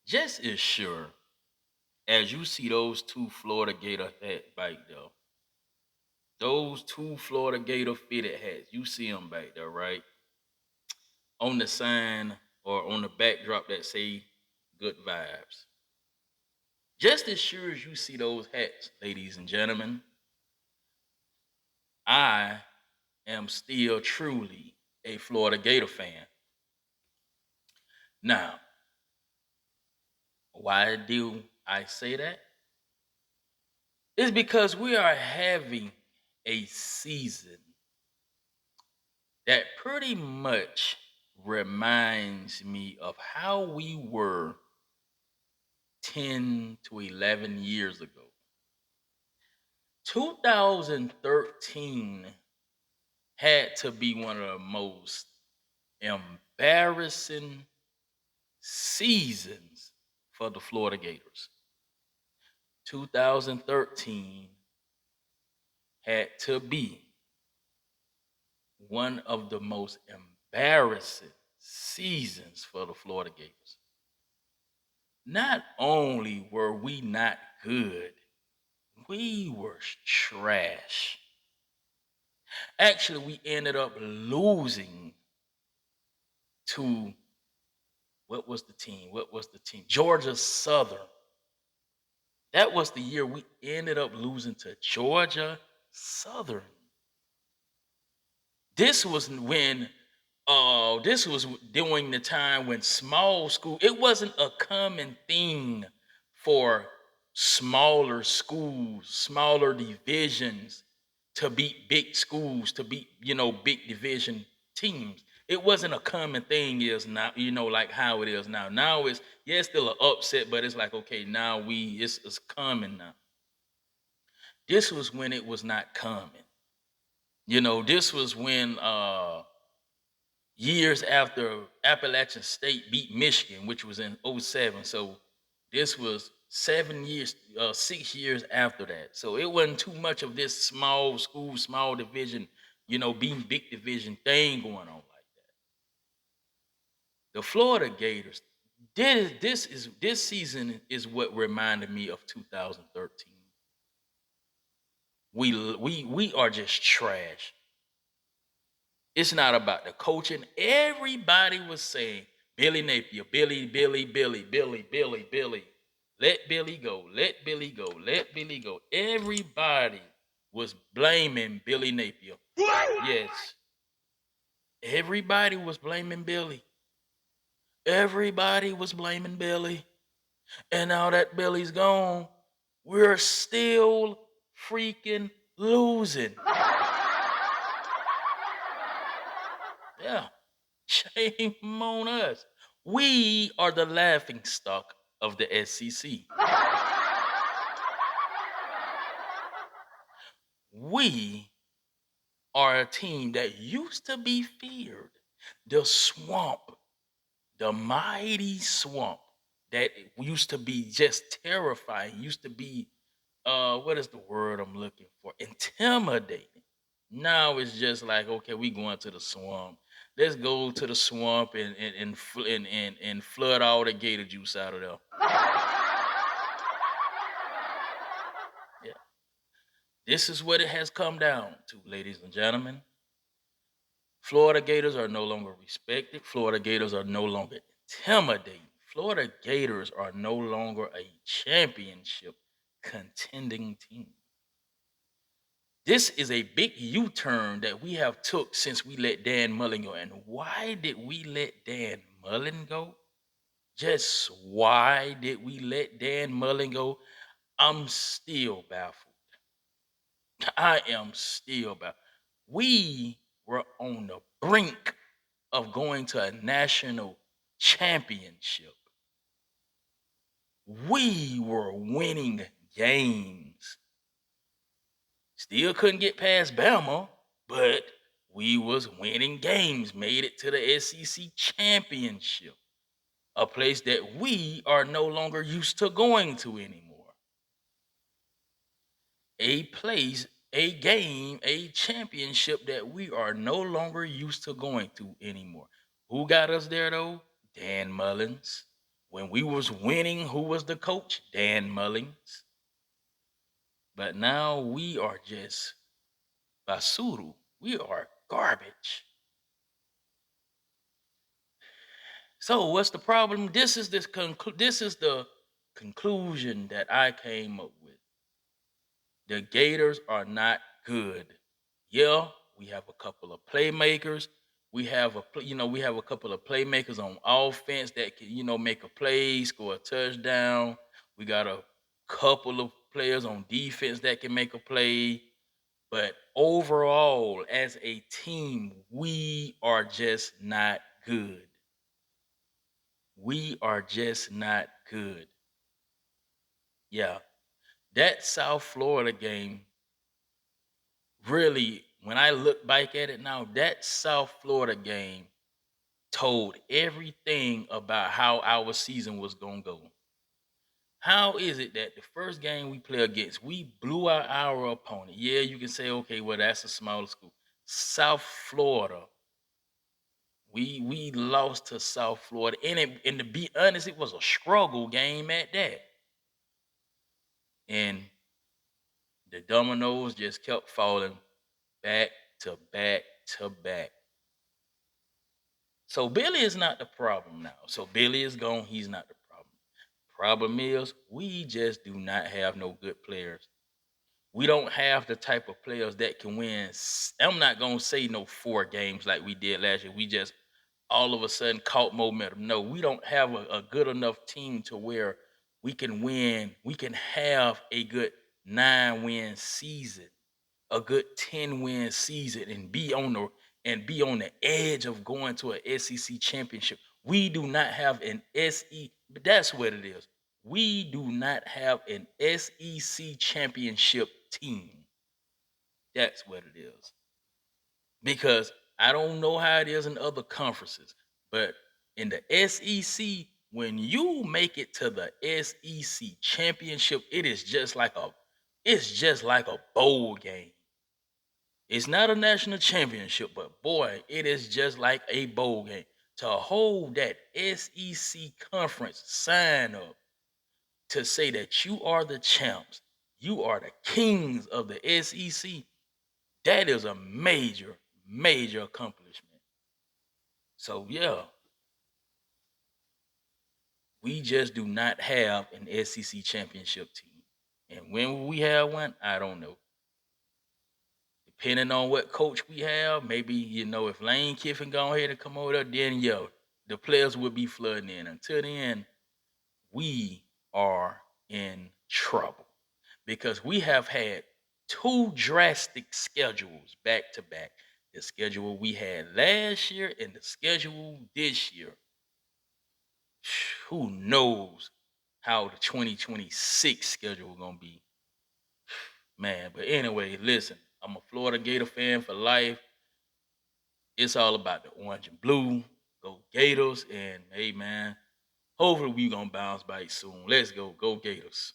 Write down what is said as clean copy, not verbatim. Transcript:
Just as sure as you see those two Florida Gator hat back there, those two Florida Gator fitted hats, you see them back there, right? On the sign or on the backdrop that say good vibes. Just as sure as you see those hats, ladies and gentlemen, I am still truly a Florida Gator fan. Now, why do I say that? It's because we are having a season that pretty much reminds me of how we were 10 to 11 years ago. 2013 had to be one of the most embarrassing seasons for the Florida Gators. 2013 had to be one of the most embarrassing seasons for the Florida Gators. Not only were we not good, we were trash. Actually, we ended up losing to what was the team? What was the team? Georgia Southern. That was the year we ended up losing to Georgia Southern. This was when this was during the time when small school, it wasn't a common thing for smaller schools, smaller divisions to beat big schools, to beat, big division teams. It wasn't a common thing is now, like how it is now. Now it's, yeah, it's still an upset, but it's like, okay, now it's common now. This was when it was not common. This was when years after Appalachian State beat Michigan, which was in '07. So this was 7 years, 6 years after that. So it wasn't too much of this small school, small division, being big division thing going on like that. The Florida Gators, this season is what reminded me of 2013. We are just trash. It's not about the coaching. Everybody was saying Billy Napier, Billy, Billy, Billy, Billy, Billy, Billy. Let Billy go. Let Billy go. Let Billy go. Everybody was blaming Billy Napier. Yes. Everybody was blaming Billy. Everybody was blaming Billy. And now that Billy's gone, we're still freaking losing. Yeah. Shame on us. We are the laughing stock of the SEC. We are a team that used to be feared. The swamp, the mighty swamp that used to be just terrifying, used to be, what is the word I'm looking for? Intimidating. Now it's just like, okay, we going to the swamp. Let's go to the swamp and flood all the gator juice out of there. Yeah. This is what it has come down to, ladies and gentlemen. Florida Gators are no longer respected. Florida Gators are no longer intimidating. Florida Gators are no longer a championship contending team. This is a big U-turn that we have took since we let Dan Mullen go. And why did we let Dan Mullen go? Just why did we let Dan Mullen go? I'm still baffled. I am still baffled. We were on the brink of going to a national championship. We were winning games. Still couldn't get past Bama, but we was winning games, made it to the SEC championship, a place that we are no longer used to going to anymore. A place, a game, a championship that we are no longer used to going to anymore. Who got us there though? Dan Mullins. When we was winning, who was the coach? Dan Mullins. But now we are just basuru. We are garbage. So what's the problem? This is the conclusion that I came up with. The Gators are not good. Yeah, we have a couple of playmakers. We have a couple of playmakers on offense that can, make a play, score a touchdown. We got a couple of players on defense that can make a play. But overall, as a team, we are just not good. We are just not good. Yeah. That South Florida game, really, when I look back at it now, that South Florida game told everything about how our season was going to go. How is it that the first game we play against, we blew out our opponent? Yeah, you can say, okay, well, that's a smaller school. South Florida, we lost to South Florida. And to be honest, it was a struggle game at that. And the dominoes just kept falling back to back to back. So Billy is not the problem now. So Billy is gone. He's not the problem. Problem is, we just do not have no good players. We don't have the type of players that can win. I'm not going to say no 4 games like we did last year. We just all of a sudden caught momentum. No, we don't have a good enough team to where we can win. We can have a good 9-win season, a good 10-win season, and be on the edge of going to a SEC championship. We do not have an SEC. That's what it is. We do not have an SEC championship team. That's what it is. Because I don't know how it is in other conferences, but in the SEC, when you make it to the SEC championship, it's just like a bowl game. It's not a national championship, but boy, it is just like a bowl game. To hold that SEC conference sign up to say that you are the champs, you are the kings of the SEC, that is a major, major accomplishment. So yeah, we just do not have an SEC championship team. And when will we have one? I don't know. Depending on what coach we have, maybe, if Lane Kiffin go ahead and come over there, then the players will be flooding in. Until then, we are in trouble because we have had 2 drastic schedules back to back. The schedule we had last year and the schedule this year. Who knows how the 2026 schedule gonna be, man. But anyway, listen, I'm a Florida Gator fan for life. It's all about the orange and blue. Go Gators, and hey, man, hopefully we gonna bounce back soon. Let's go Gators.